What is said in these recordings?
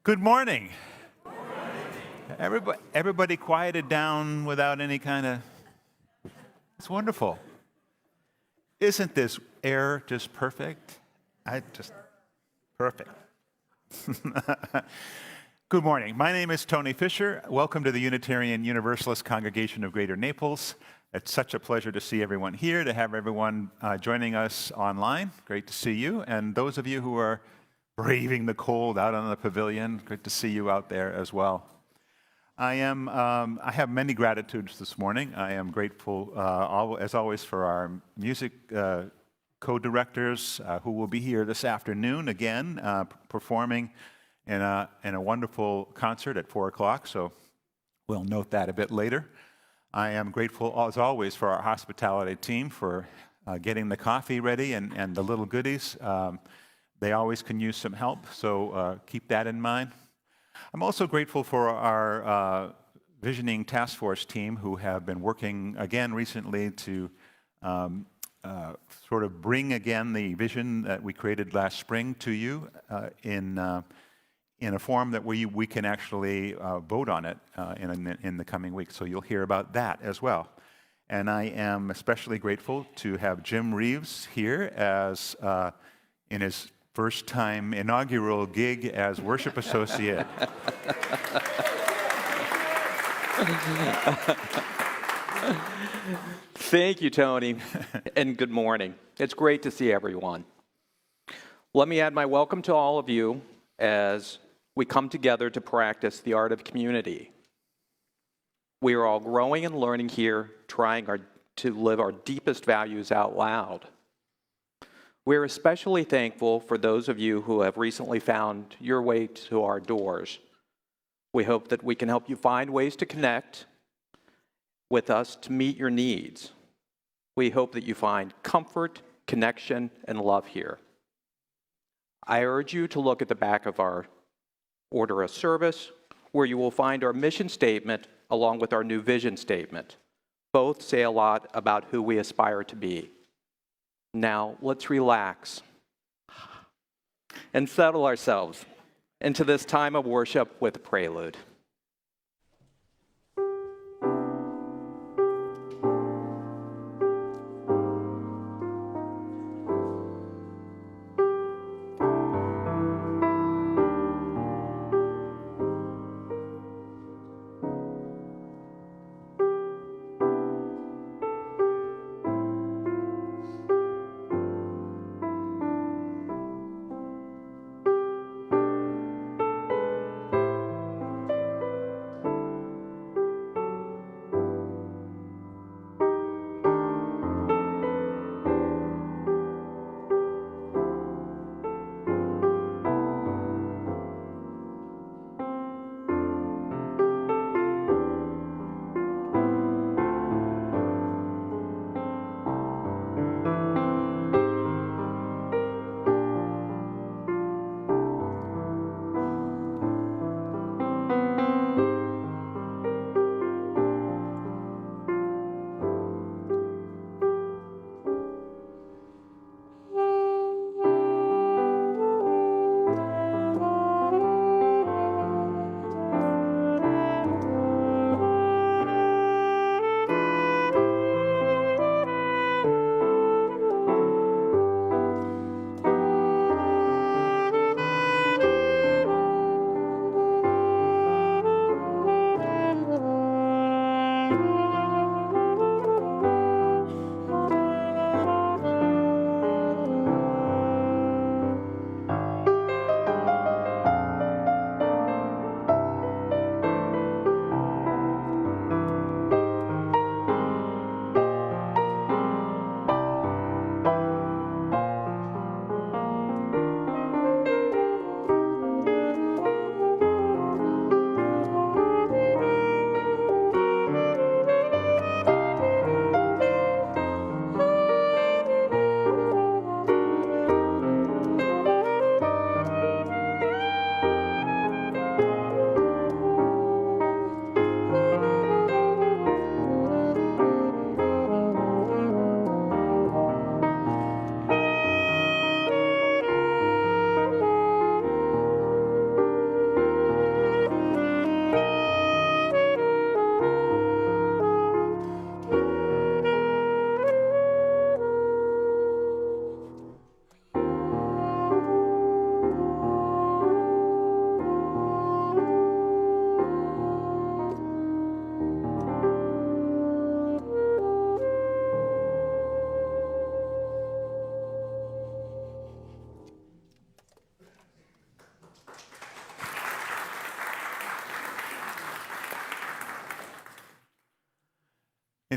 Good morning. Everybody quieted down without any kind of... It's wonderful. Isn't this air just perfect? Perfect. Good morning. My name is Tony Fisher. Welcome to the Unitarian Universalist Congregation of Greater Naples. It's such a pleasure to see everyone here, to have everyone joining us online. Great to see you. And those of you who are braving the cold out on the pavilion, good to see you out there as well. I have many gratitudes this morning. I am grateful, as always, for our music co-directors who will be here this afternoon again, performing in a wonderful concert at 4 o'clock, so we'll note that a bit later. I am grateful, as always, for our hospitality team for getting the coffee ready and the little goodies. They always can use some help, so keep that in mind. I'm also grateful for our Visioning Task Force team who have been working again recently to sort of bring again the vision that we created last spring to you in a form that we can actually vote on it in the coming weeks. So you'll hear about that as well. And I am especially grateful to have Jim Reeves here as in his first time inaugural gig as worship associate. Thank you, Tony, and good morning. It's great to see everyone. Let me add my welcome to all of you as we come together to practice the art of community. We are all growing and learning here, trying to live our deepest values out loud. We're especially thankful for those of you who have recently found your way to our doors. We hope that we can help you find ways to connect with us to meet your needs. We hope that you find comfort, connection, and love here. I urge you to look at the back of our order of service, where you will find our mission statement along with our new vision statement. Both say a lot about who we aspire to be. Now, let's relax and settle ourselves into this time of worship with a prelude.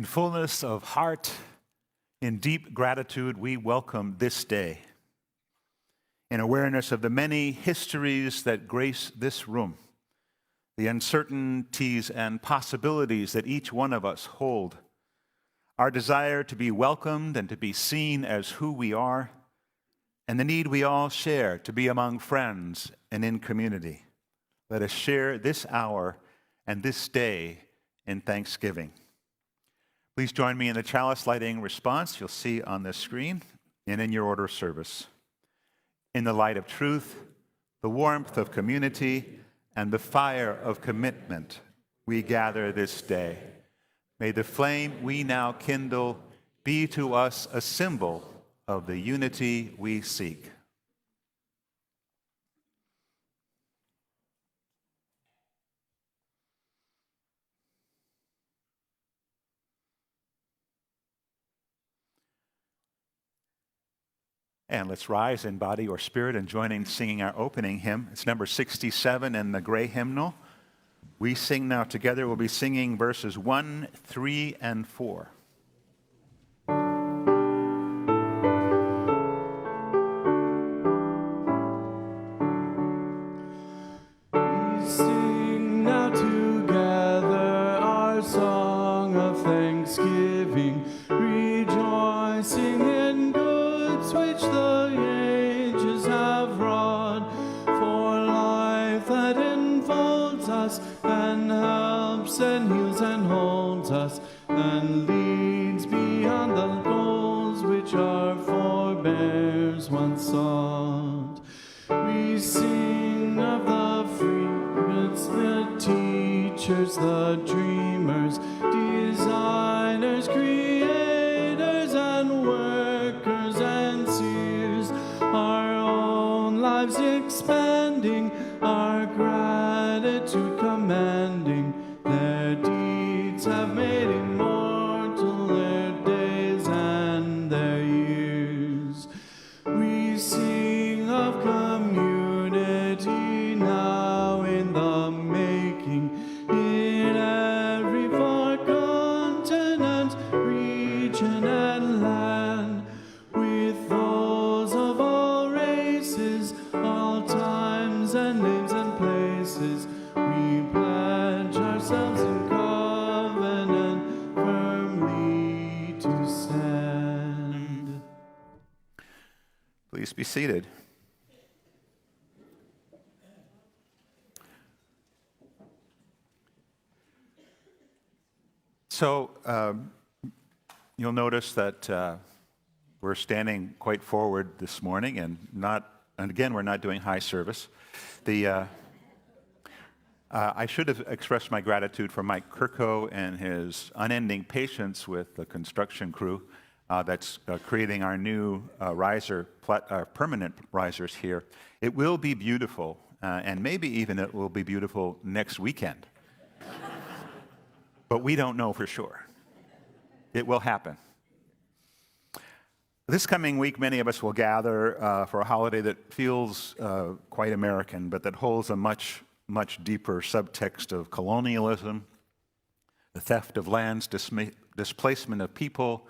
In fullness of heart, in deep gratitude, we welcome this day. In awareness of the many histories that grace this room, the uncertainties and possibilities that each one of us hold, our desire to be welcomed and to be seen as who we are, and the need we all share to be among friends and in community. Let us share this hour and this day in thanksgiving. Please join me in the chalice lighting response you'll see on the screen and in your order of service. In the light of truth, the warmth of community, and the fire of commitment, we gather this day. May the flame we now kindle be to us a symbol of the unity we seek. And let's rise in body or spirit and join in singing our opening hymn. It's number 67 in the gray hymnal. We sing now together. We'll be singing verses 1, 3, and 4. We sing now together our song of thanksgiving, rejoicing in goods which the ages have wrought, for life that enfolds us and helps and heals and holds us and leads beyond the goals which our forebears once sought. We sing of the frequents, the teachers, the dreamers, designers, creators, and workers and seers, our own lives expanding, our gratitude commanding. Their deeds have made immortal their days and their years. We sing of community now in the making, in every far continent, region, and land, with those of all races, all times and names and places. We pledge ourselves in covenant firmly to stand. Please be seated. So you'll notice that we're standing quite forward this morning, and again, we're not doing high service. I should have expressed my gratitude for Mike Kirko and his unending patience with the construction crew that's creating our new permanent risers here. It will be beautiful, and maybe even it will be beautiful next weekend. But we don't know for sure. It will happen. This coming week, many of us will gather for a holiday that feels quite American, but that holds a much deeper subtext of colonialism, the theft of lands, displacement of people,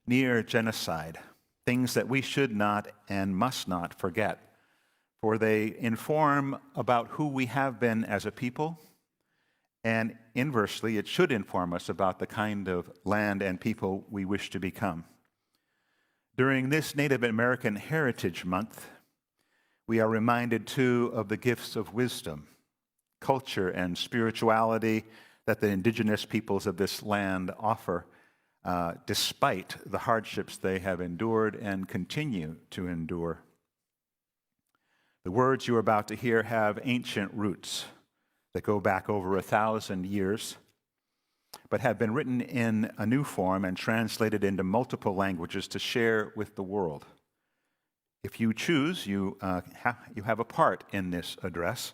near genocide, things that we should not and must not forget, for they inform about who we have been as a people, and inversely, it should inform us about the kind of land and people we wish to become. During this Native American Heritage Month, we are reminded too of the gifts of wisdom, culture, and spirituality that the indigenous peoples of this land offer, despite the hardships they have endured and continue to endure. The words you are about to hear have ancient roots that go back over 1,000 years, but have been written in a new form and translated into multiple languages to share with the world. If you choose, you have a part in this address.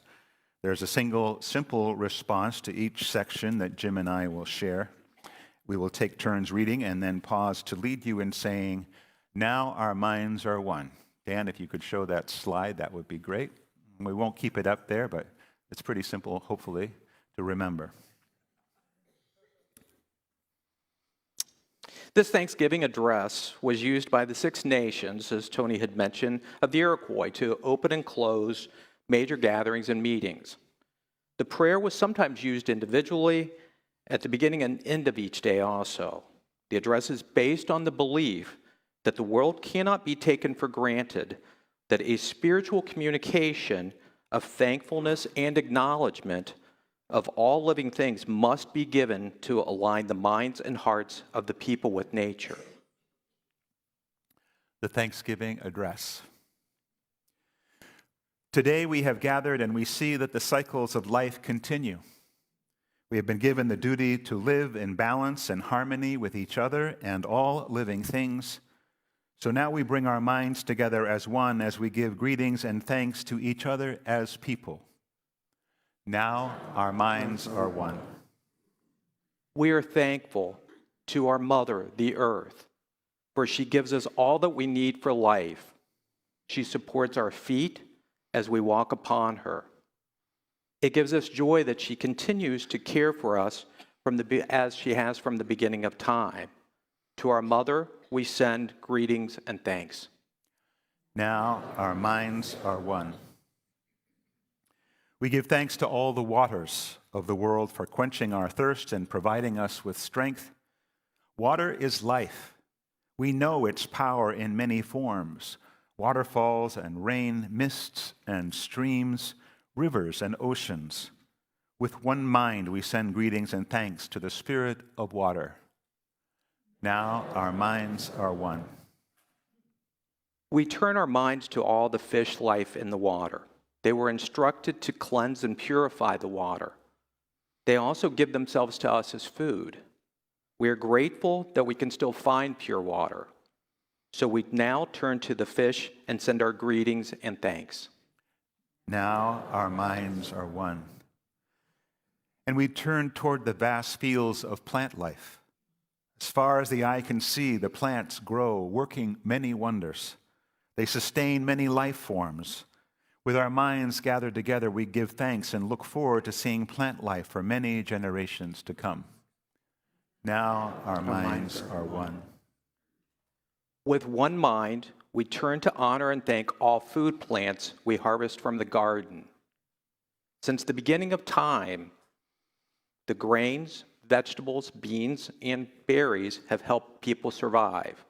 There's a single, simple response to each section that Jim and I will share. We will take turns reading and then pause to lead you in saying, "Now our minds are one." Dan, if you could show that slide, that would be great. We won't keep it up there, but it's pretty simple, hopefully, to remember. This Thanksgiving address was used by the Six Nations, as Tony had mentioned, of the Iroquois to open and close major gatherings and meetings. The prayer was sometimes used individually at the beginning and end of each day also. The address is based on the belief that the world cannot be taken for granted, that a spiritual communication of thankfulness and acknowledgement of all living things must be given to align the minds and hearts of the people with nature. The Thanksgiving Address. Today we have gathered and we see that the cycles of life continue. We have been given the duty to live in balance and harmony with each other and all living things. So now we bring our minds together as one as we give greetings and thanks to each other as people. Now our minds are one. We are thankful to our mother, the earth, for she gives us all that we need for life. She supports our feet as we walk upon her. It gives us joy that she continues to care for us as she has from the beginning of time. To our mother, we send greetings and thanks. Now our minds are one. We give thanks to all the waters of the world for quenching our thirst and providing us with strength. Water is life. We know its power in many forms: waterfalls and rain, mists and streams, rivers and oceans. With one mind, we send greetings and thanks to the Spirit of water. Now our minds are one. We turn our minds to all the fish life in the water. They were instructed to cleanse and purify the water. They also give themselves to us as food. We are grateful that we can still find pure water. So we now turn to the fish and send our greetings and thanks. Now our minds are one. And we turn toward the vast fields of plant life. As far as the eye can see, the plants grow, working many wonders. They sustain many life forms. With our minds gathered together, we give thanks and look forward to seeing plant life for many generations to come. Now our minds are one. With one mind, we turn to honor and thank all food plants we harvest from the garden. Since the beginning of time, the grains, vegetables, beans, and berries have helped people survive.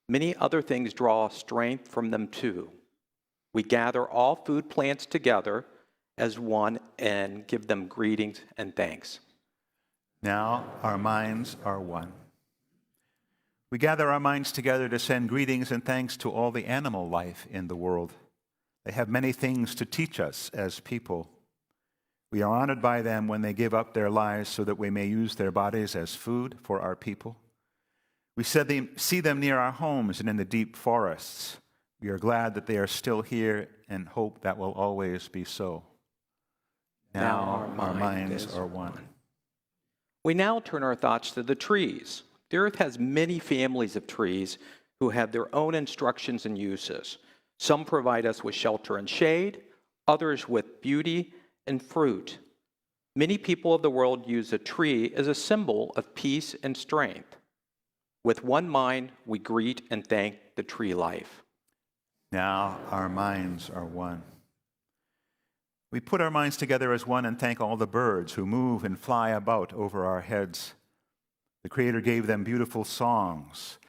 Many other things draw strength from them too. We gather all food plants together as one and give them greetings and thanks. Now our minds are one. We gather our minds together to send greetings and thanks to all the animal life in the world. They have many things to teach us as people. We are honored by them when they give up their lives so that we may use their bodies as food for our people. We see them near our homes and in the deep forests. We are glad that they are still here and hope that will always be so. Now our minds are one. We now turn our thoughts to the trees. The earth has many families of trees who have their own instructions and uses. Some provide us with shelter and shade, others with beauty and fruit. Many people of the world use a tree as a symbol of peace and strength. With one mind, we greet and thank the tree life. Now our minds are one. We put our minds together as one and thank all the birds who move and fly about over our heads. The Creator gave them beautiful songs.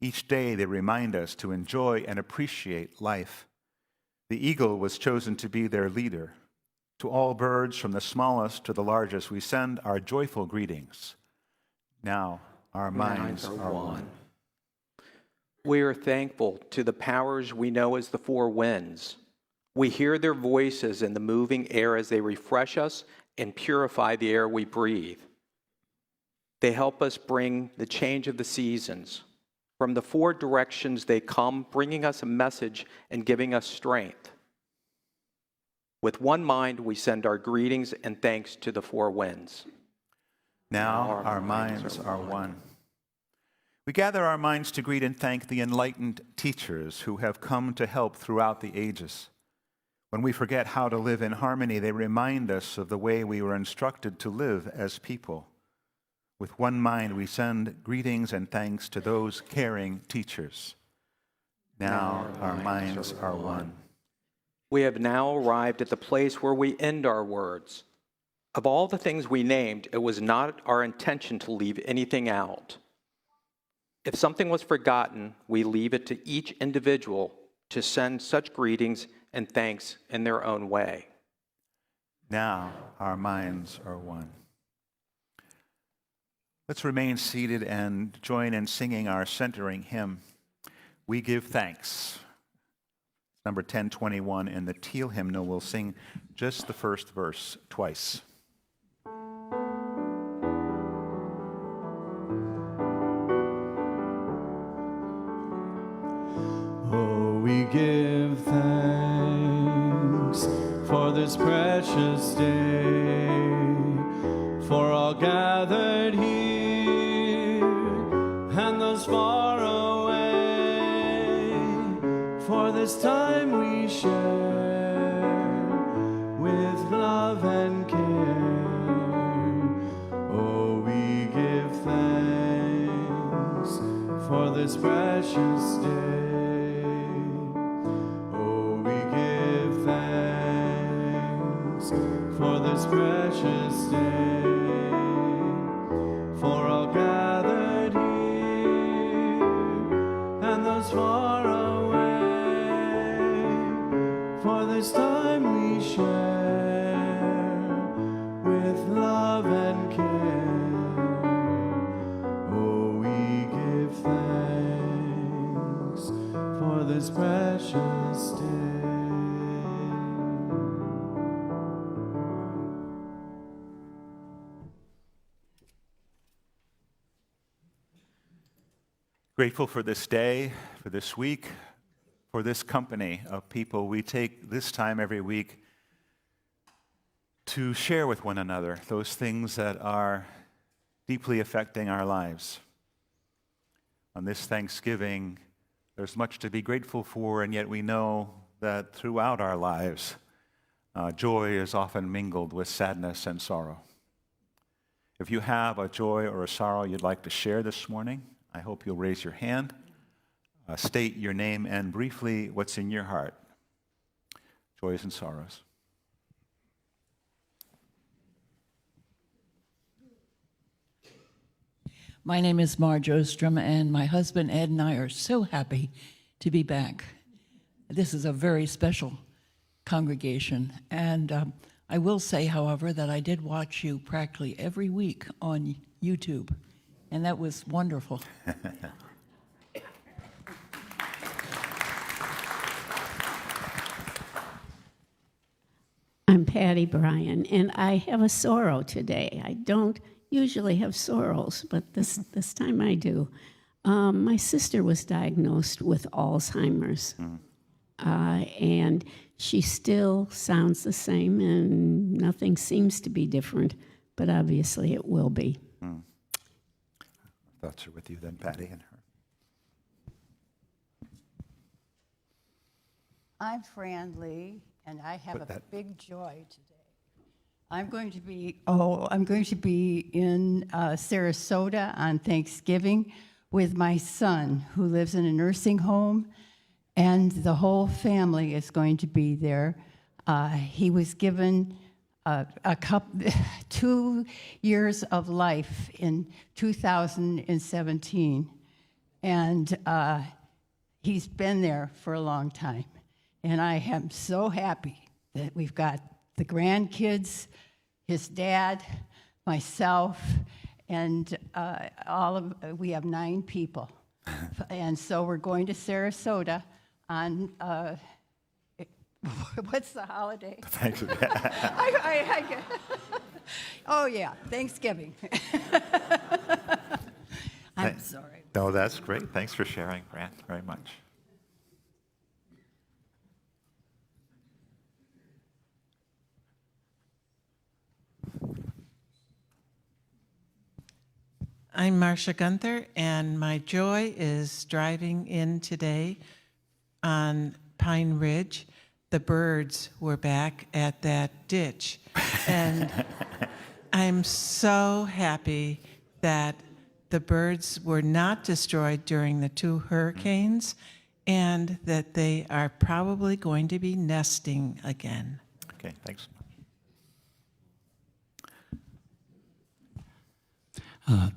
Each day they remind us to enjoy and appreciate life. The eagle was chosen to be their leader. To all birds, from the smallest to the largest, we send our joyful greetings. Now our minds are one. We are thankful to the powers we know as the four winds. We hear their voices in the moving air as they refresh us and purify the air we breathe. They help us bring the change of the seasons. From the four directions they come, bringing us a message and giving us strength. With one mind, we send our greetings and thanks to the four winds. Now our minds are one. We gather our minds to greet and thank the enlightened teachers who have come to help throughout the ages. When we forget how to live in harmony, they remind us of the way we were instructed to live as people. With one mind, we send greetings and thanks to those caring teachers. Now our minds are one. We have now arrived at the place where we end our words. Of all the things we named, it was not our intention to leave anything out. If something was forgotten, we leave it to each individual to send such greetings and thanks in their own way. Now our minds are one. Let's remain seated and join in singing our centering hymn, We Give Thanks. Number 1021 in the Teal hymnal. We'll sing just the first verse twice. Oh, we give thanks for this precious day, for all gathered here and those far away, for this time we share with love and care. Oh, we give thanks for this precious day. Oh, we give thanks for this precious day, for all gathered here and those far away, for this time we share with love and care. Oh, we give thanks for this precious day. Grateful for this day, for this week, for this company of people. We take this time every week to share with one another those things that are deeply affecting our lives. On this Thanksgiving, there's much to be grateful for, and yet we know that throughout our lives, joy is often mingled with sadness and sorrow. If you have a joy or a sorrow you'd like to share this morning, I hope you'll raise your hand, state your name, and briefly what's in your heart. Joys and sorrows. My name is Marge Ostrom, and my husband Ed and I are so happy to be back. This is a very special congregation, and I will say, however, that I did watch you practically every week on YouTube, and that was wonderful. I'm Patty Bryan, and I have a sorrow today. I don't usually have sorrows, but this time I do. My sister was diagnosed with Alzheimer's, and she still sounds the same, and nothing seems to be different, but obviously it will be. Thoughts are with you then, Patty and her. I'm Fran Lee, and I have a big joy today. I'm going to be in Sarasota on Thanksgiving with my son, who lives in a nursing home, and the whole family is going to be there. He was given 2 years of life in 2017, and he's been there for a long time. And I am so happy that we've got the grandkids, his dad, myself, and we have 9 people. And so we're going to Sarasota on, what's the holiday? Thanks. Oh, yeah, Thanksgiving. I'm sorry. No, that's great. Thanks for sharing, Grant, very much. I'm Marcia Gunther, and my joy is driving in today on Pine Ridge. The birds were back at that ditch, and I'm so happy that the birds were not destroyed during the 2 hurricanes and that they are probably going to be nesting again. Okay, thanks.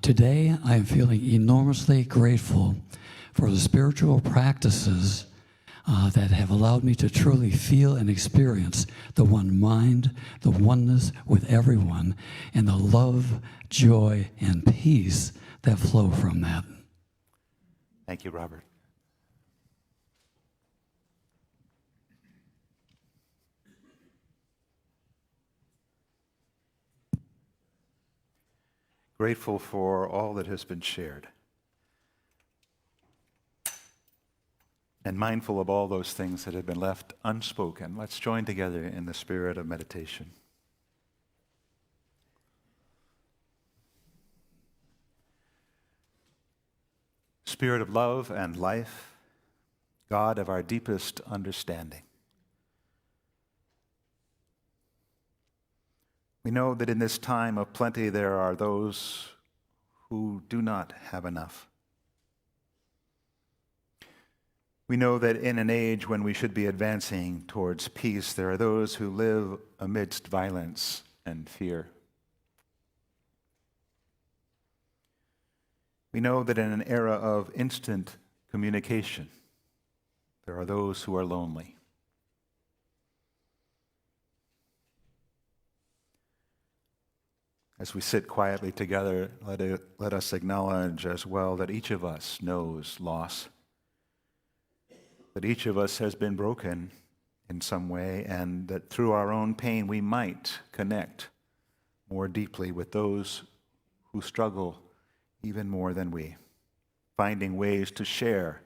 Today, I am feeling enormously grateful for the spiritual practices that have allowed me to truly feel and experience the one mind, the oneness with everyone, and the love, joy, and peace that flow from that. Thank you, Robert. Grateful for all that has been shared. And mindful of all those things that have been left unspoken. Let's join together in the spirit of meditation. Spirit of love and life, God of our deepest understanding. We know that in this time of plenty there are those who do not have enough. We know that in an age when we should be advancing towards peace, there are those who live amidst violence and fear. We know that in an era of instant communication, there are those who are lonely. As we sit quietly together, let us acknowledge as well that each of us knows loss, that each of us has been broken in some way, and that through our own pain we might connect more deeply with those who struggle even more than we, finding ways to share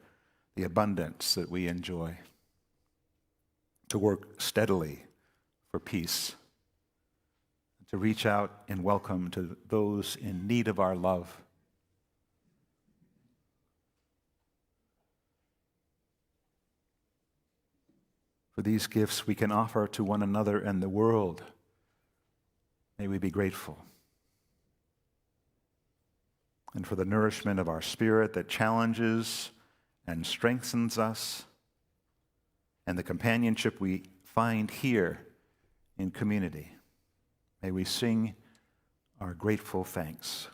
the abundance that we enjoy, to work steadily for peace, to reach out in welcome to those in need of our love. For these gifts we can offer to one another and the world, may we be grateful. And for the nourishment of our spirit that challenges and strengthens us, and the companionship we find here in community, may we sing our grateful thanks.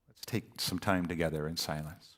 Let's take some time together in silence.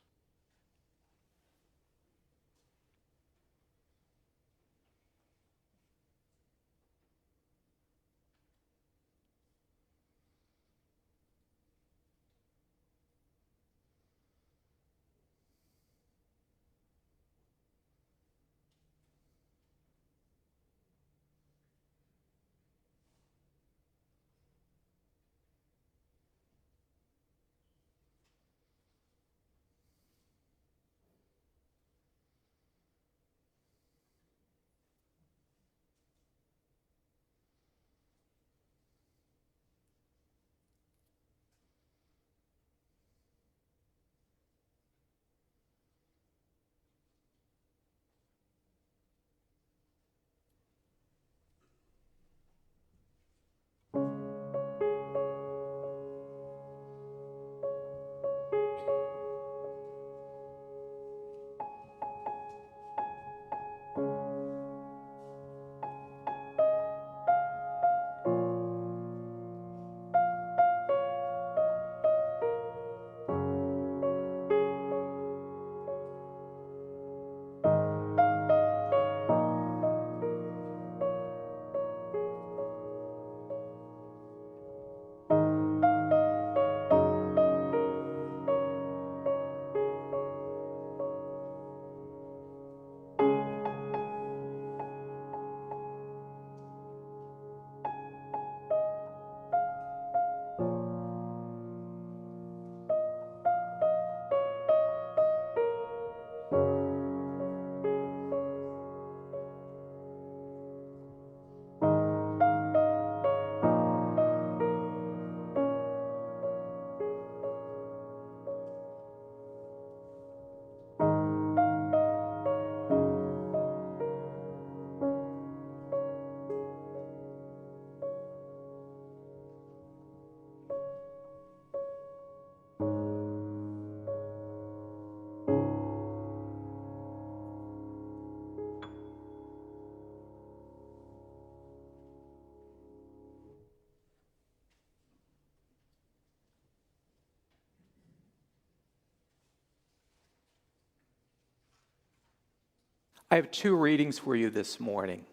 I have two readings for you this morning.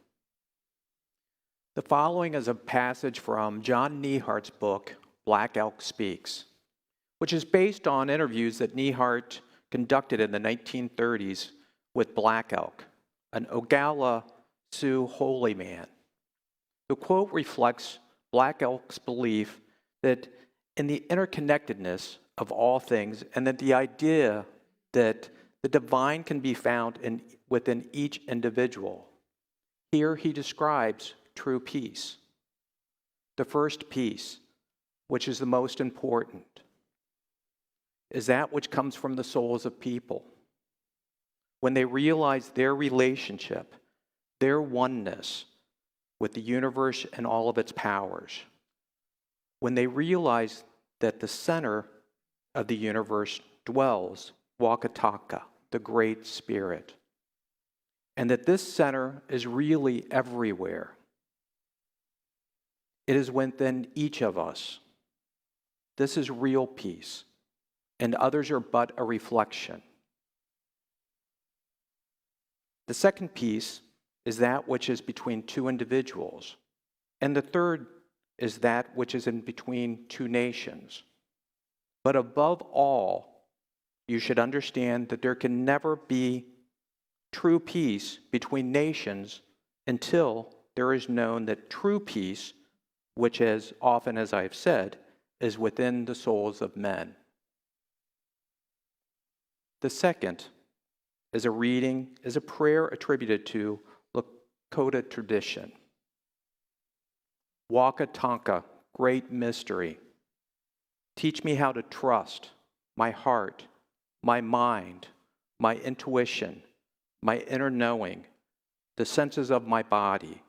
The following is a passage from John Nehart's book, Black Elk Speaks, which is based on interviews that Nehart conducted in the 1930s with Black Elk, an Oglala Sioux holy man. The quote reflects Black Elk's belief that in the interconnectedness of all things, and that the idea that the divine can be found within each individual. Here he describes true peace. The first peace, which is the most important, is that which comes from the souls of people. When they realize their relationship, their oneness with the universe and all of its powers. When they realize that the center of the universe dwells Wakataka, the Great Spirit, and that this center is really everywhere. It is within each of us. This is real peace, and others are but a reflection. The second piece is that which is between two individuals, and the third is that which is in between two nations. But above all, you should understand that there can never be true peace between nations until there is known that true peace, which as often as I've said, is within the souls of men. The second is a prayer attributed to Lakota tradition. Wakatonka, great mystery. Teach me how to trust my heart, my mind, my intuition, my inner knowing, the senses of my body,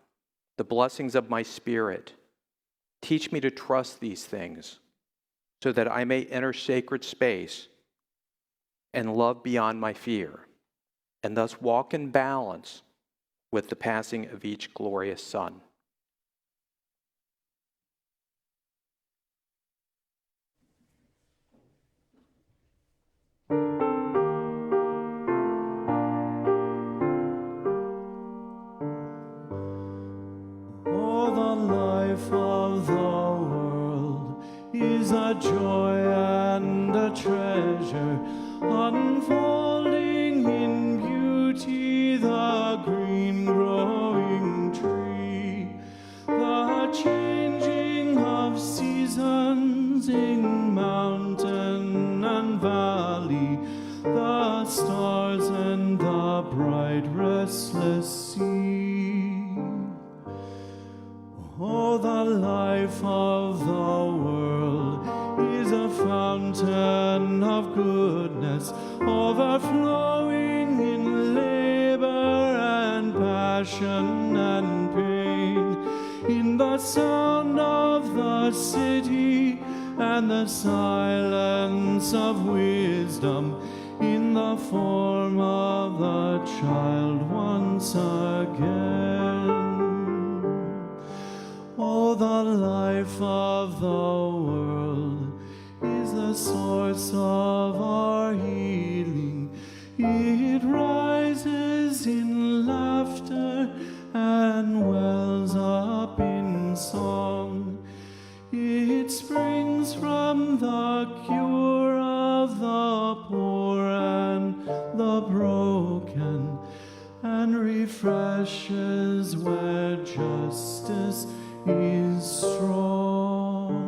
the blessings of my spirit. Teach me to trust these things so that I may enter sacred space and love beyond my fear, and thus walk in balance with the passing of each glorious sun. Oh, the life of the world is a joy and a treasure, unfolding in beauty the green growing tree, the changing of seasons in mountain and valley, the stars and the bright restless sea. Oh, the life of the world is a fountain of goodness, overflowing in labor and passion and pain, in the sound of the city and the silence of wisdom, in the form of the child once again. Oh, the life of the world is the source of our healing. It rises in laughter and wells up in song. It springs from the cure of the poor and the broken, and refreshes where justice is strong.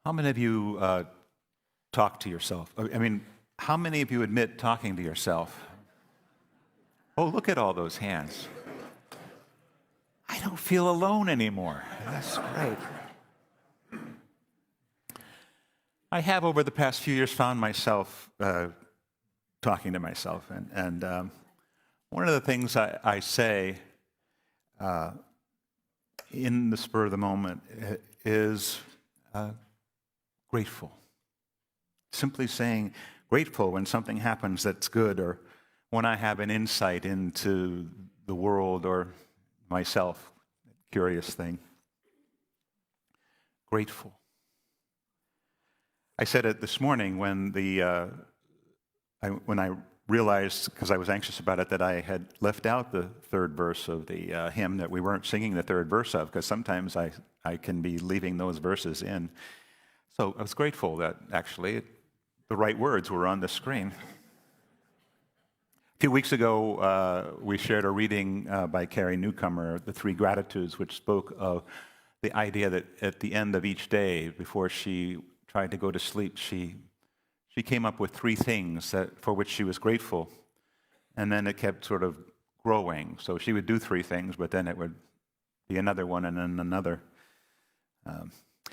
How many of you talk to yourself? I mean, how many of you admit talking to yourself? Oh, look at all those hands. I don't feel alone anymore. That's great. I have, over the past few years, found myself talking to myself. And one of the things I say in the spur of the moment is, grateful. Simply saying grateful when something happens that's good, or when I have an insight into the world or myself, curious thing. Grateful. I said it this morning when I realized, because I was anxious about it, that I had left out the third verse of the hymn, that we weren't singing the third verse of, because sometimes I can be leaving those verses in. So I was grateful that actually the right words were on the screen. A few weeks ago, we shared a reading by Carrie Newcomer, The Three Gratitudes, which spoke of the idea that at the end of each day, before she tried to go to sleep, she came up with three things for which she was grateful, and then it kept sort of growing. So she would do three things, but then it would be another one and then another.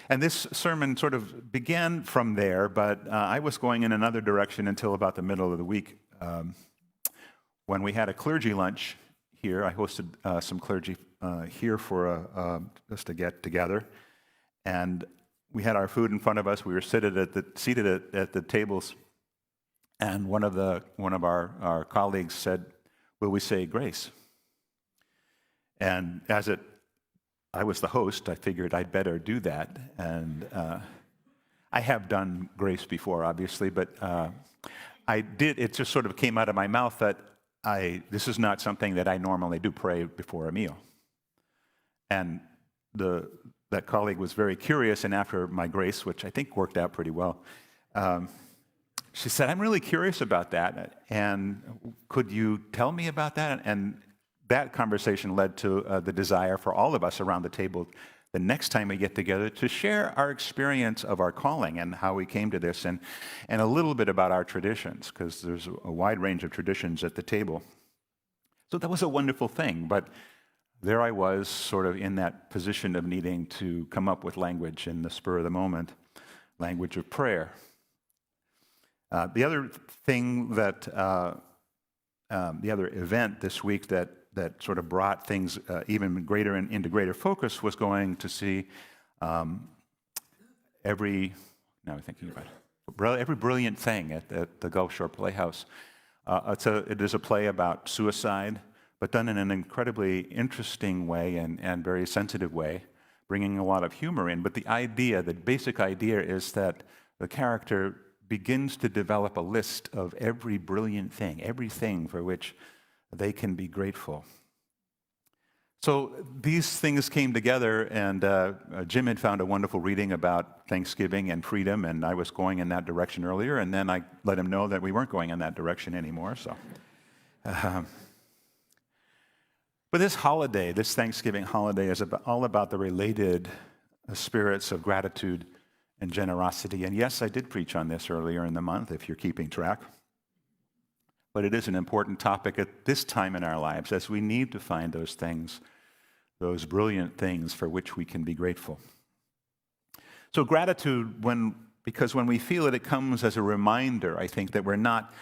And this sermon sort of began from there, but I was going in another direction until about the middle of the week when we had a clergy lunch here. I hosted some clergy here for just to get together, and we had our food in front of us. We were seated at the tables, and one of our colleagues said, "Will we say grace?" And I was the host, I figured I'd better do that. And I have done grace before, obviously, but I did. It just sort of came out of my mouth that this is not something that I normally do, pray before a meal. And that colleague was very curious, and after my grace, which I think worked out pretty well, she said, "I'm really curious about that, and could you tell me about that?" And that conversation led to the desire for all of us around the table the next time we get together to share our experience of our calling and how we came to this, and a little bit about our traditions, because there's a wide range of traditions at the table. So that was a wonderful thing, but there I was sort of in that position of needing to come up with language in the spur of the moment, language of prayer. The other thing the other event this week that sort of brought things even greater into greater focus was going to see every brilliant thing at the Gulf Shore Playhouse. It is a play about suicide, but done in an incredibly interesting way and very sensitive way, bringing a lot of humor in. But the basic idea is that the character begins to develop a list of every brilliant thing, everything for which they can be grateful. So these things came together, and Jim had found a wonderful reading about Thanksgiving and freedom, and I was going in that direction earlier, and then I let him know that we weren't going in that direction anymore. So, but this holiday, this Thanksgiving holiday, is all about the related spirits of gratitude and generosity. And yes, I did preach on this earlier in the month, if you're keeping track. But it is an important topic at this time in our lives, as we need to find those things, those brilliant things for which we can be grateful. So gratitude, because when we feel it, it comes as a reminder, I think, that we're not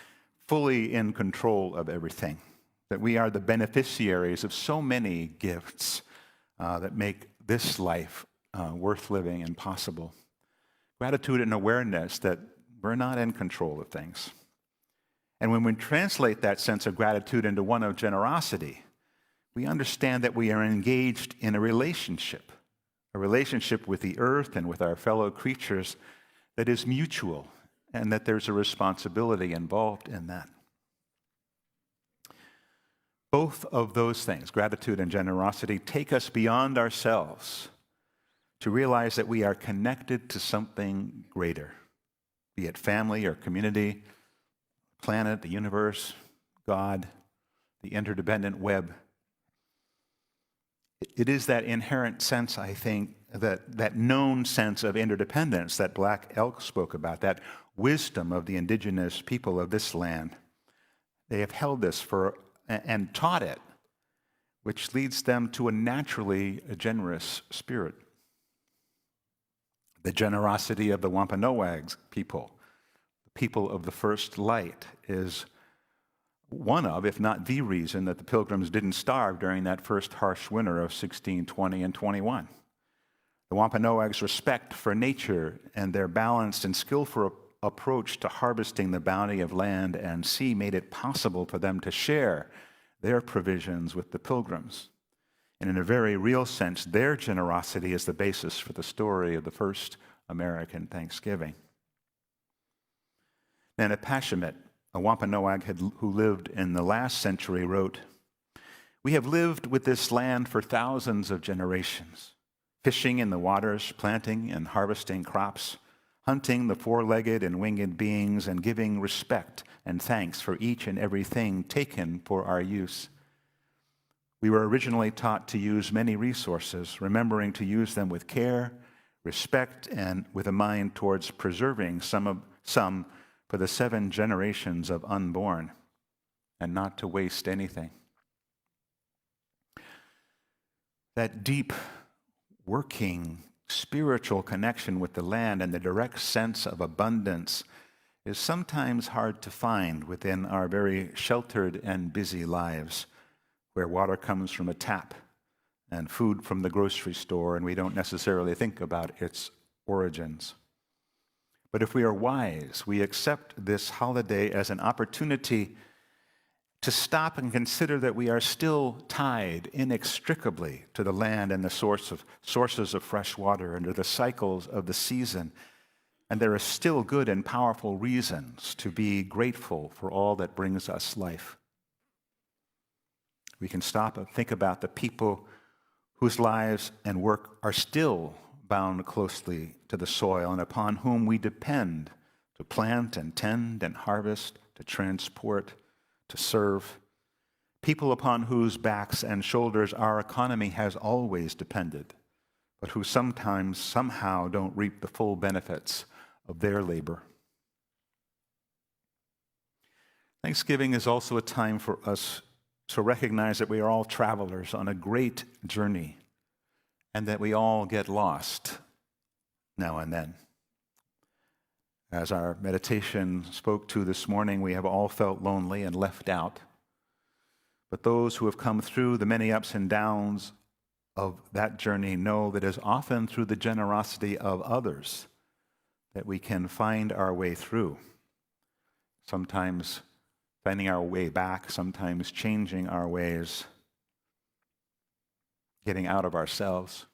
fully in control of everything, that we are the beneficiaries of so many gifts that make this life worth living and possible. Gratitude and awareness that we're not in control of things. And when we translate that sense of gratitude into one of generosity, we understand that we are engaged in a relationship with the earth and with our fellow creatures that is mutual, and that there's a responsibility involved in that. Both of those things, gratitude and generosity, take us beyond ourselves to realize that we are connected to something greater, be it family or community, planet, the universe, God, the interdependent web. It is that inherent sense, I think, that known sense of interdependence that Black Elk spoke about, that wisdom of the indigenous people of this land. They have held this and taught it, which leads them to a naturally generous spirit. The generosity of the Wampanoag people, the people of the first light, is one of, if not the reason, that the Pilgrims didn't starve during that first harsh winter of 1620 and 21. The Wampanoags' respect for nature and their balanced and skillful approach to harvesting the bounty of land and sea made it possible for them to share their provisions with the Pilgrims. And in a very real sense, their generosity is the basis for the story of the first American Thanksgiving. Nanepashemet, a Wampanoag who lived in the last century, wrote, "We have lived with this land for thousands of generations, fishing in the waters, planting and harvesting crops, hunting the four-legged and winged beings, and giving respect and thanks for each and everything taken for our use. We were originally taught to use many resources, remembering to use them with care, respect, and with a mind towards preserving some for the 7 generations of unborn, and not to waste anything." That deep, working, spiritual connection with the land and the direct sense of abundance is sometimes hard to find within our very sheltered and busy lives, where water comes from a tap and food from the grocery store, and we don't necessarily think about its origins. But if we are wise, we accept this holiday as an opportunity to stop and consider that we are still tied inextricably to the land and the sources of fresh water and to the cycles of the season. And there are still good and powerful reasons to be grateful for all that brings us life. We can stop and think about the people whose lives and work are still bound closely to the soil and upon whom we depend to plant and tend and harvest, to transport, to serve. People upon whose backs and shoulders our economy has always depended, but who sometimes somehow don't reap the full benefits of their labor. Thanksgiving is also a time for us to recognize that we are all travelers on a great journey and that we all get lost now and then. As our meditation spoke to this morning, we have all felt lonely and left out. But those who have come through the many ups and downs of that journey know that it is often through the generosity of others that we can find our way through. Sometimes finding our way back, sometimes changing our ways, getting out of ourselves.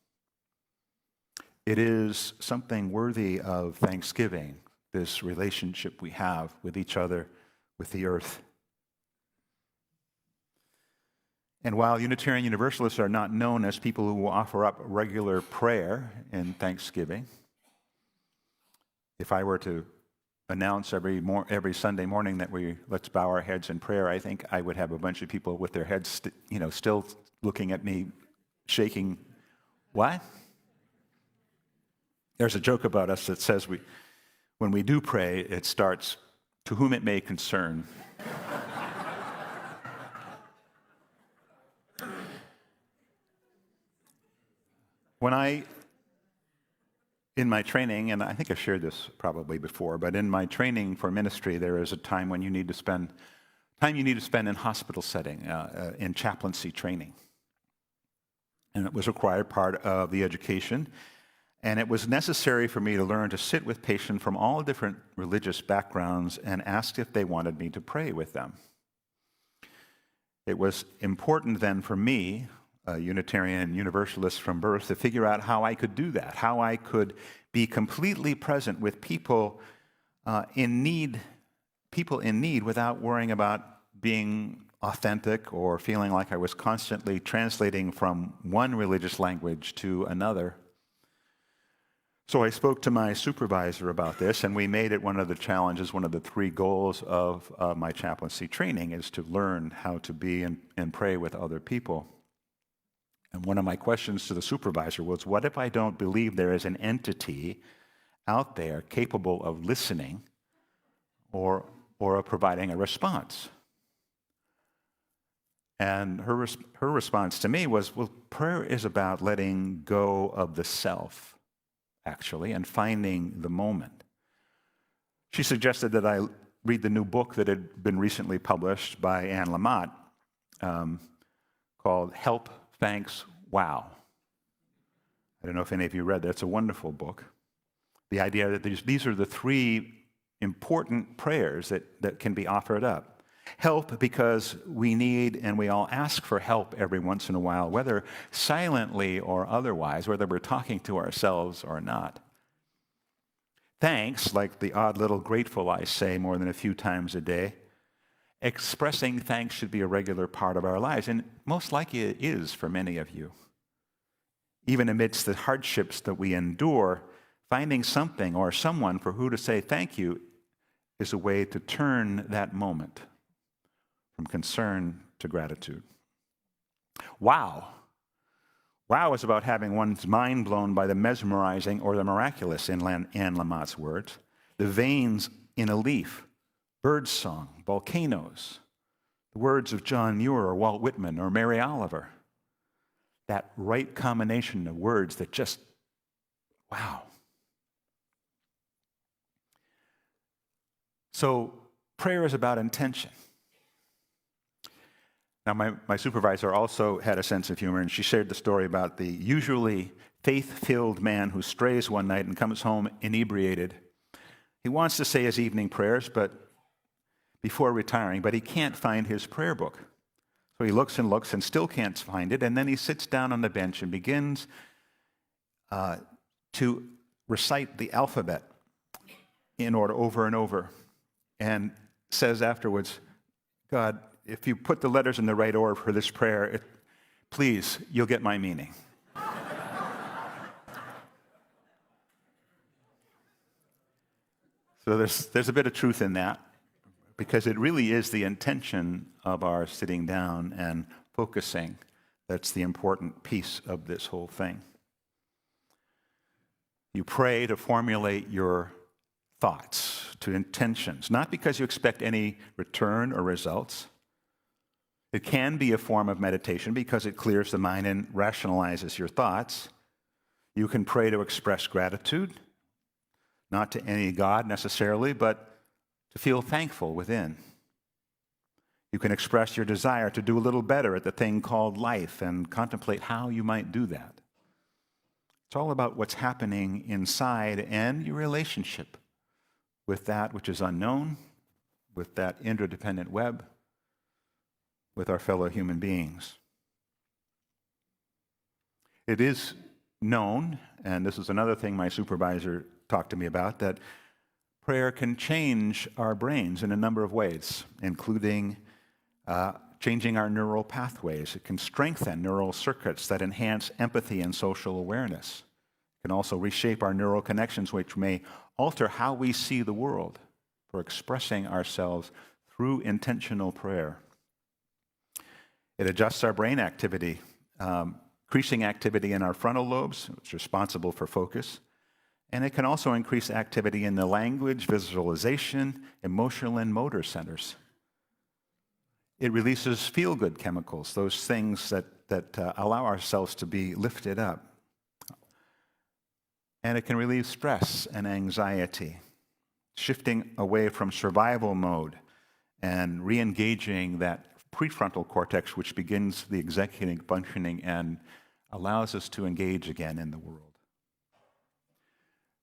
It is something worthy of thanksgiving, this relationship we have with each other, with the earth. And while Unitarian Universalists are not known as people who will offer up regular prayer in Thanksgiving, if I were to announce every Sunday morning that let's bow our heads in prayer, I think I would have a bunch of people with their heads still looking at me, shaking. What? There's a joke about us that says when we do pray, it starts, "To whom it may concern." In my training, and I think I've shared this probably before, but in my training for ministry, there is a time when you need to spend in hospital setting, in chaplaincy training. And it was a required part of the education. And it was necessary for me to learn to sit with patients from all different religious backgrounds and ask if they wanted me to pray with them. It was important then for me, a Unitarian Universalist from birth, to figure out how I could do that, how I could be completely present with people in need without worrying about being authentic or feeling like I was constantly translating from one religious language to another. So I spoke to my supervisor about this, and we made it one of the challenges, one of the 3 goals of my chaplaincy training is to learn how to be and pray with other people. And one of my questions to the supervisor was, what if I don't believe there is an entity out there capable of listening or of providing a response? And her response to me was, well, prayer is about letting go of the self, actually, and finding the moment. She suggested that I read the new book that had been recently published by Anne Lamott called Help, Thanks, Wow. I don't know if any of you read that. It's a wonderful book. The idea that these are the three important prayers that can be offered up. Help, because we need and we all ask for help every once in a while, whether silently or otherwise, whether we're talking to ourselves or not. Thanks, like the odd little grateful I say more than a few times a day. Expressing thanks should be a regular part of our lives, and most likely it is for many of you. Even amidst the hardships that we endure, finding something or someone for who to say thank you is a way to turn that moment from concern to gratitude. Wow. Wow is about having one's mind blown by the mesmerizing or the miraculous, in Anne Lamott's words. The veins in a leaf, birdsong, volcanoes, the words of John Muir or Walt Whitman or Mary Oliver. That right combination of words that just, wow. So prayer is about intention. Now, my supervisor also had a sense of humor, and she shared the story about the usually faith-filled man who strays one night and comes home inebriated. He wants to say his evening prayers before retiring, but he can't find his prayer book. So he looks and still can't find it, and then he sits down on the bench and begins to recite the alphabet in order over and over, and says afterwards, God, if you put the letters in the right order for this prayer, please, you'll get my meaning. So there's a bit of truth in that, because it really is the intention of our sitting down and focusing that's the important piece of this whole thing. You pray to formulate your thoughts, to intentions, not because you expect any return or results. It can be a form of meditation because it clears the mind and rationalizes your thoughts. You can pray to express gratitude, not to any God necessarily, but to feel thankful within. You can express your desire to do a little better at the thing called life and contemplate how you might do that. It's all about what's happening inside and your relationship with that which is unknown, with that interdependent web, with our fellow human beings. It is known, and this is another thing my supervisor talked to me about, that prayer can change our brains in a number of ways, including changing our neural pathways. It can strengthen neural circuits that enhance empathy and social awareness. It can also reshape our neural connections, which may alter how we see the world for expressing ourselves through intentional prayer. It adjusts our brain activity, increasing activity in our frontal lobes, which is responsible for focus. And it can also increase activity in the language, visualization, emotional, and motor centers. It releases feel-good chemicals, those things that allow ourselves to be lifted up. And it can relieve stress and anxiety, shifting away from survival mode and re-engaging that prefrontal cortex, which begins the executive functioning and allows us to engage again in the world.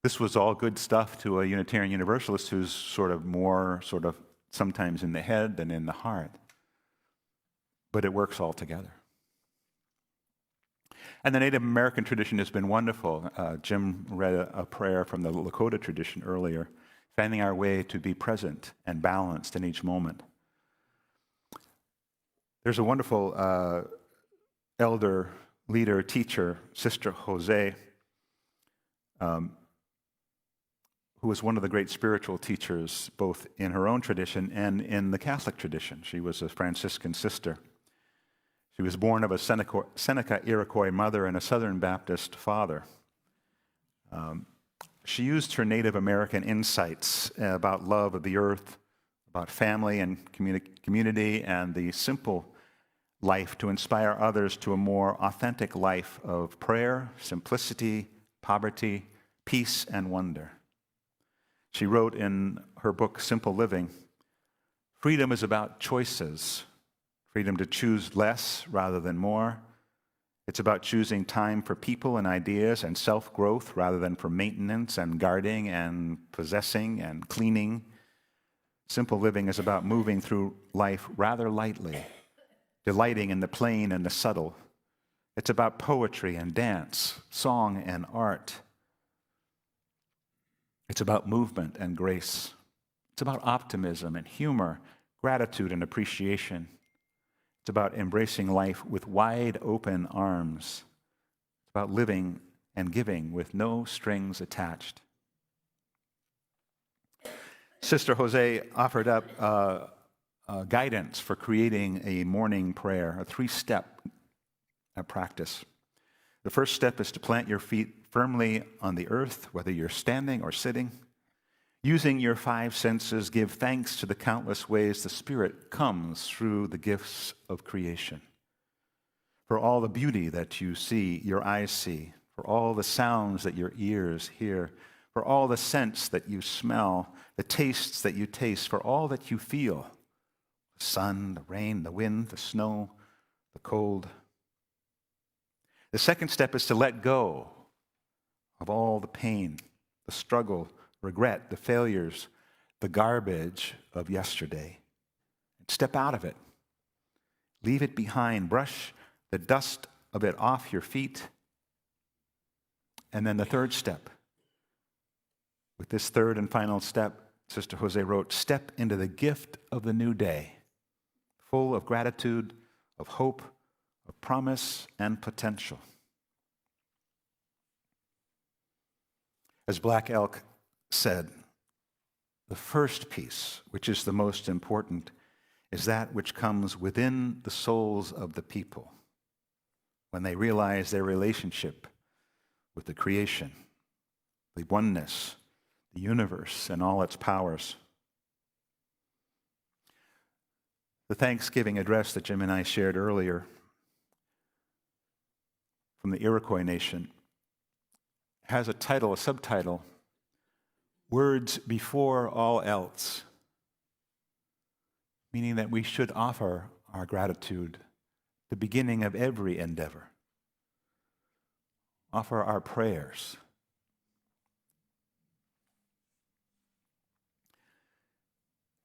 This was all good stuff to a Unitarian Universalist who's more sometimes in the head than in the heart. But it works all together. And the Native American tradition has been wonderful. Jim read a prayer from the Lakota tradition earlier, finding our way to be present and balanced in each moment. There's a wonderful elder, leader, teacher, Sister Jose, who was one of the great spiritual teachers, both in her own tradition and in the Catholic tradition. She was a Franciscan sister. She was born of a Seneca Iroquois mother and a Southern Baptist father. She used her Native American insights about love of the earth, about family and community, and the simple life to inspire others to a more authentic life of prayer, simplicity, poverty, peace, and wonder. She wrote in her book, Simple Living, freedom is about choices, freedom to choose less rather than more, It's about choosing time for people and ideas and self-growth rather than for maintenance and guarding and possessing and cleaning. Simple living is about moving through life rather lightly, delighting in the plain and the subtle. It's about poetry and dance, song and art. It's about movement and grace. It's about optimism and humor, gratitude and appreciation. It's about embracing life with wide open arms. It's about living and giving with no strings attached. Sister Jose offered up guidance for creating a morning prayer, a 3-step practice. The first step is to plant your feet firmly on the earth, whether you're standing or sitting. Using your 5 senses, give thanks to the countless ways the Spirit comes through the gifts of creation. For all the beauty that you see, your eyes see, for all the sounds that your ears hear, for all the scents that you smell, the tastes that you taste, for all that you feel, the sun, the rain, the wind, the snow, the cold. The second step is to let go of all the pain, the struggle, regret, the failures, the garbage of yesterday. Step out of it. Leave it behind. Brush the dust of it off your feet. And then the third step. With this third and final step, Sister Jose wrote, step into the gift of the new day, full of gratitude, of hope, of promise, and potential. As Black Elk said, the first piece, which is the most important, is that which comes within the souls of the people when they realize their relationship with the creation, the oneness, the universe, and all its powers. The Thanksgiving address that Jim and I shared earlier from the Iroquois Nation has a title, a subtitle, Words Before All Else, meaning that we should offer our gratitude, the beginning of every endeavor. Offer our prayers.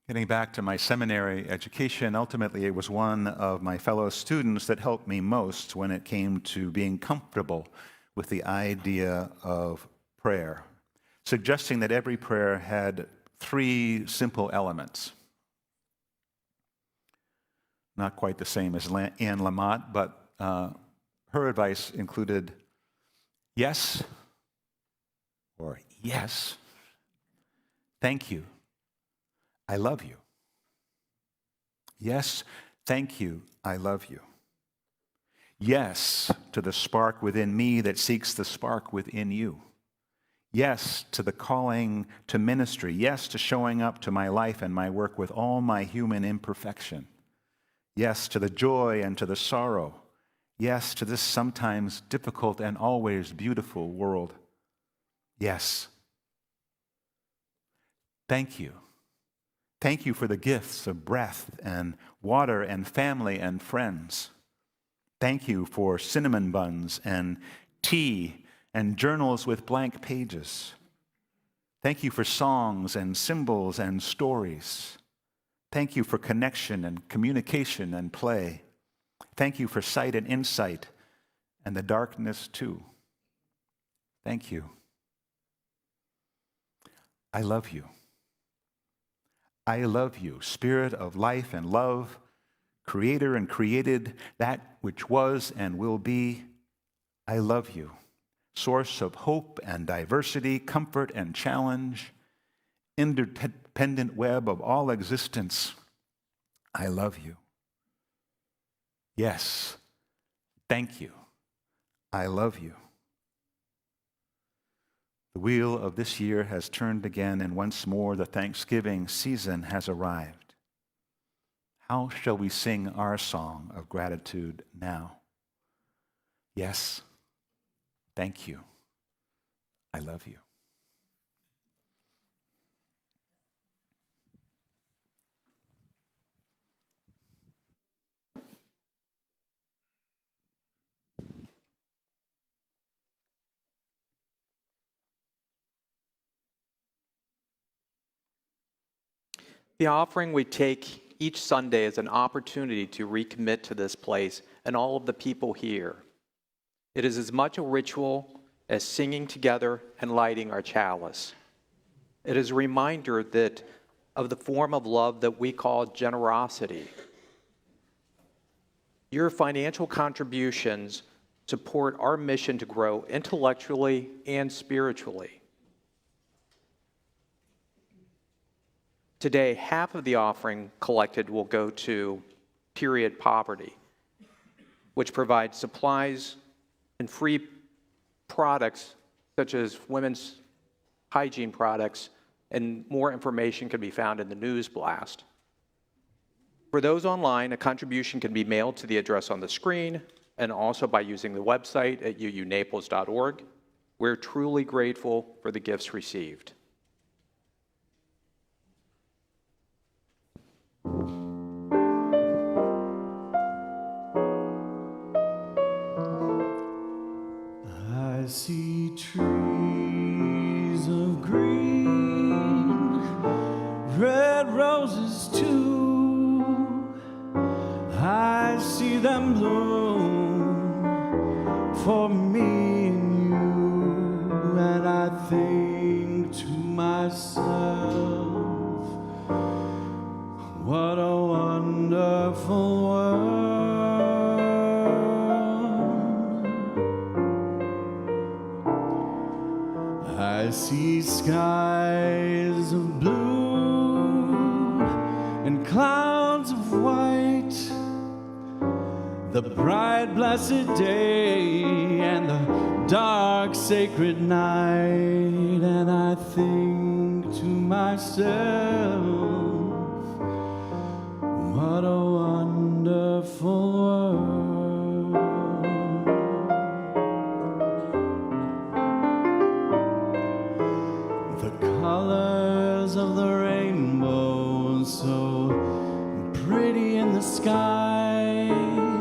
Getting back to my seminary education, ultimately it was one of my fellow students that helped me most when it came to being comfortable with the idea of prayer, suggesting that every prayer had 3 simple elements. Not quite the same as Anne Lamott, but her advice included yes, or yes, thank you, I love you. Yes, thank you, I love you. Yes to the spark within me that seeks the spark within you. Yes to the calling to ministry. Yes to showing up to my life and my work with all my human imperfection. Yes to the joy and to the sorrow. Yes to this sometimes difficult and always beautiful world. Yes. Thank you. Thank you for the gifts of breath and water and family and friends. Thank you for cinnamon buns and tea and journals with blank pages. Thank you for songs and symbols and stories. Thank you for connection and communication and play. Thank you for sight and insight and the darkness too. Thank you. I love you. I love you, Spirit of life and love, Creator and created, that which was and will be. I love you, source of hope and diversity, comfort and challenge, interdependent web of all existence. I love you. Yes, thank you. I love you. The wheel of this year has turned again, and once more the Thanksgiving season has arrived. How shall we sing our song of gratitude now? Yes, thank you. I love you. The offering we take each Sunday as an opportunity to recommit to this place and all of the people here. It is as much a ritual as singing together and lighting our chalice. It is a reminder that of the form of love that we call generosity. Your financial contributions support our mission to grow intellectually and spiritually. Today, half of the offering collected will go to Period Poverty, which provides supplies and free products such as women's hygiene products, and more information can be found in the news blast. For those online, a contribution can be mailed to the address on the screen and also by using the website at uunaples.org. We're truly grateful for the gifts received. I see trees of green, red roses too. I see them bloom for me and you, and I think to myself, what a wonderful world. I see skies of blue and clouds of white, the bright blessed day and the dark sacred night, and I think to myself, what a wonderful world. The colors of the rainbow, so pretty in the sky,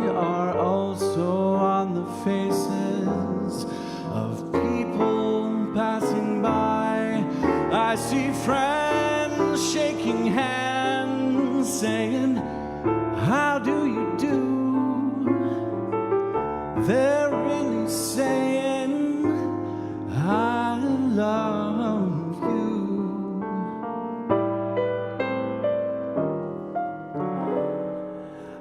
are also on the faces of people passing by. I see friends shaking hands, saying, how do you do? They're really saying, I love you.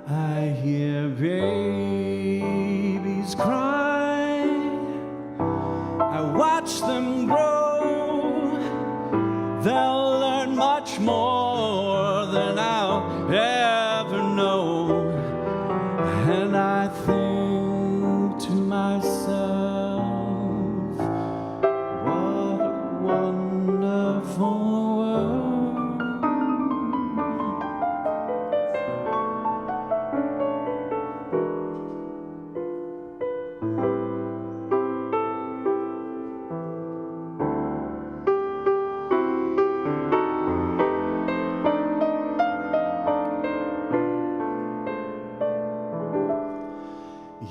I hear babies cry, I watch them grow. They'll learn much more than I'll ever know. And I think to myself, what a wonderful world.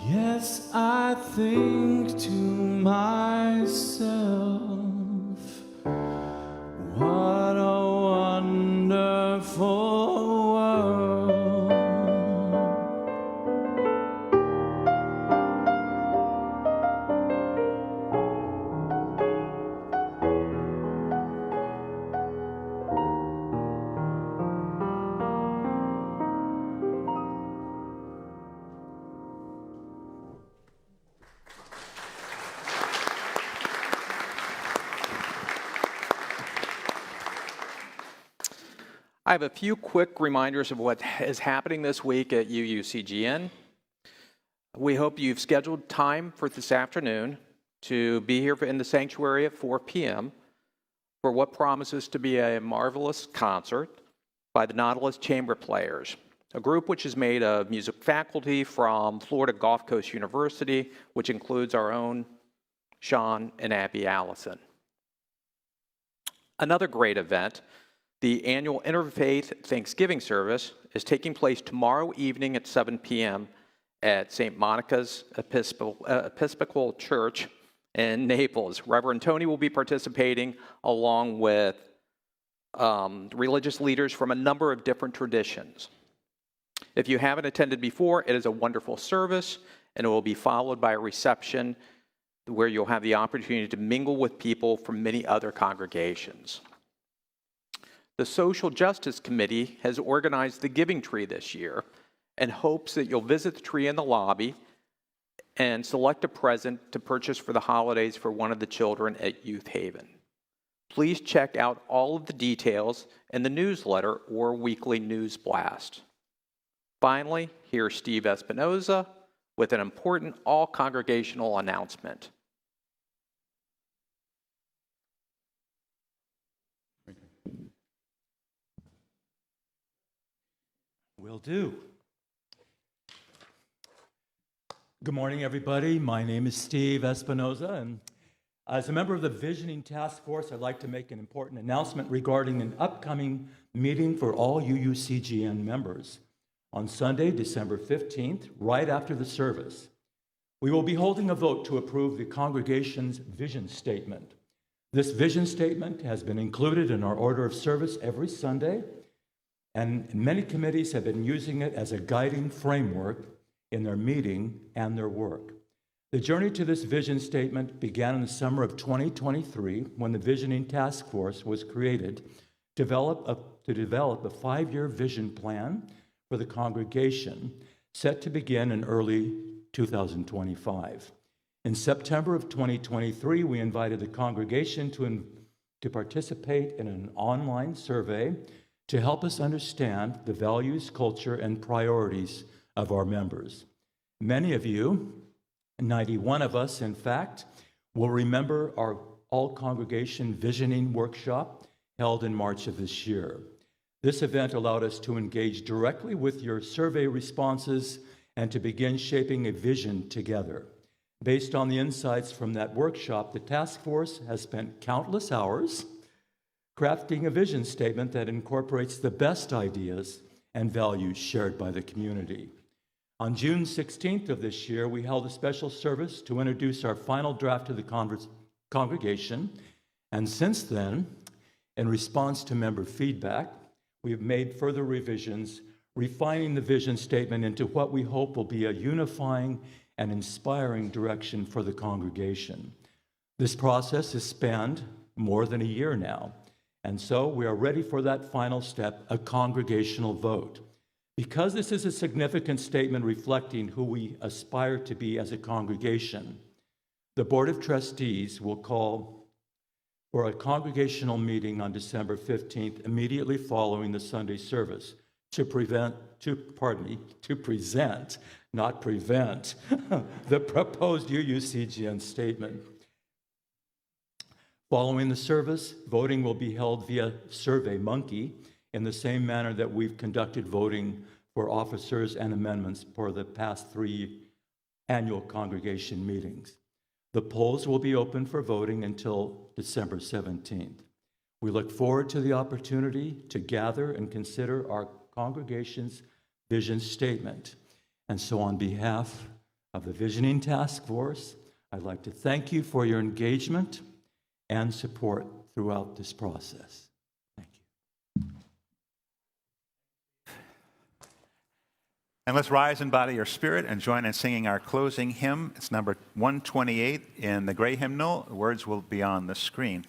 Yes, I think to myself, what a wonderful world. I have a few quick reminders of what is happening this week at UUCGN. We hope you've scheduled time for this afternoon to be here in the sanctuary at 4 p.m. for what promises to be a marvelous concert by the Nautilus Chamber Players, a group which is made of music faculty from Florida Gulf Coast University, which includes our own Sean and Abby Allison. Another great event, the annual Interfaith Thanksgiving service, is taking place tomorrow evening at 7 p.m. at St. Monica's Episcopal Church in Naples. Reverend Tony will be participating along with religious leaders from a number of different traditions. If you haven't attended before, it is a wonderful service, and it will be followed by a reception where you'll have the opportunity to mingle with people from many other congregations. The Social Justice Committee has organized the Giving Tree this year and hopes that you'll visit the tree in the lobby and select a present to purchase for the holidays for one of the children at Youth Haven. Please check out all of the details in the newsletter or weekly news blast. Finally, here's Steve Espinoza with an important all-congregational announcement. Will do. Good morning, everybody. My name is Steve Espinoza, and as a member of the Visioning Task Force, I'd like to make an important announcement regarding an upcoming meeting for all UUCGN members. On Sunday, December 15th, right after the service, we will be holding a vote to approve the congregation's vision statement. This vision statement has been included in our order of service every Sunday, and many committees have been using it as a guiding framework in their meeting and their work. The journey to this vision statement began in the summer of 2023 when the Visioning Task Force was created to develop a 5-year vision plan for the congregation, set to begin in early 2025. In September of 2023, we invited the congregation to participate in an online survey to help us understand the values, culture, and priorities of our members. Many of you, 91 of us, in fact, will remember our all-congregation visioning workshop held in March of this year. This event allowed us to engage directly with your survey responses and to begin shaping a vision together. Based on the insights from that workshop, the task force has spent countless hours crafting a vision statement that incorporates the best ideas and values shared by the community. On June 16th of this year, we held a special service to introduce our final draft to the congregation, and since then, in response to member feedback, we've made further revisions, refining the vision statement into what we hope will be a unifying and inspiring direction for the congregation. This process has spanned more than a year now, and so we are ready for that final step, a congregational vote. Because this is a significant statement reflecting who we aspire to be as a congregation, the Board of Trustees will call for a congregational meeting on December 15th, immediately following the Sunday service, to present, not prevent, the proposed UUCGN statement. Following the service, voting will be held via SurveyMonkey in the same manner that we've conducted voting for officers and amendments for the past 3 annual congregation meetings. The polls will be open for voting until December 17th. We look forward to the opportunity to gather and consider our congregation's vision statement. And so on behalf of the Visioning Task Force, I'd like to thank you for your engagement and support throughout this process. Thank you. And let's rise in body or spirit and join in singing our closing hymn. It's number 128 in the gray hymnal. The words will be on the screen.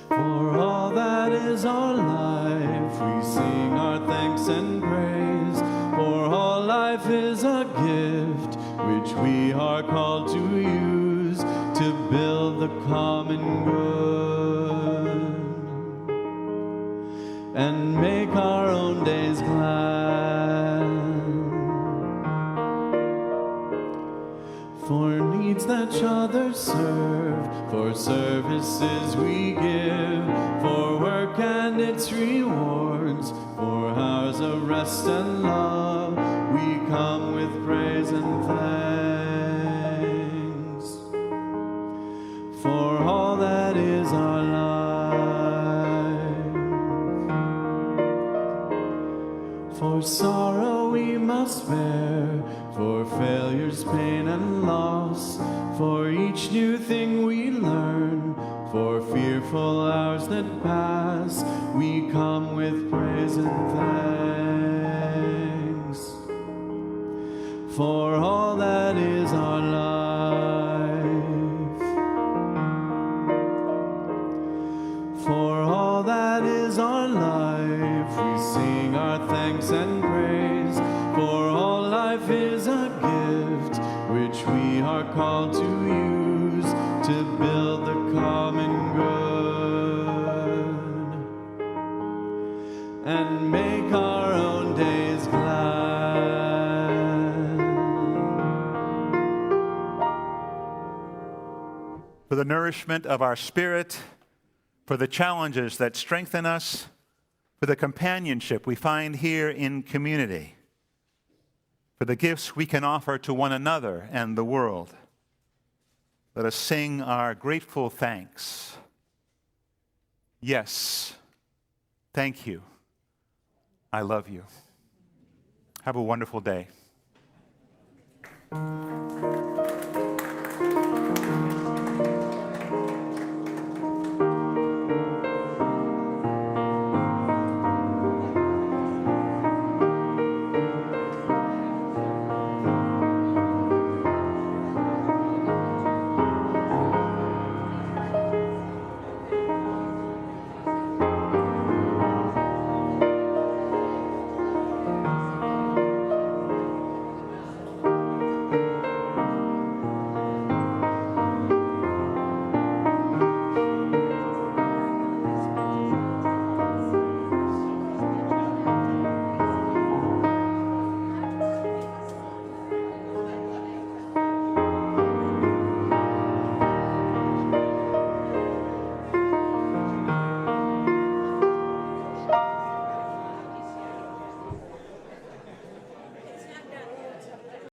For all that is our life, we sing our thanks and praise. For all life is a gift which we are called to use to build the common good and make our own days glad. For needs that others serve, for services we give, for work and its rewards, for hours of rest and love, we come with praise and thanks. For all that is our life. For sorrow we must bear, for failures, pain, and loss, for each new thing we learn, for fearful hours that pass, we come with praise and thanks. For all that is our life, for all that is our life, we sing our thanks and praise. For all life is a gift which we are called to use to build the common good and make our own days glad. For the nourishment of our spirit, for the challenges that strengthen us, for the companionship we find here in community, for the gifts we can offer to one another and the world. Let us sing our grateful thanks. Yes, thank you. I love you. Have a wonderful day.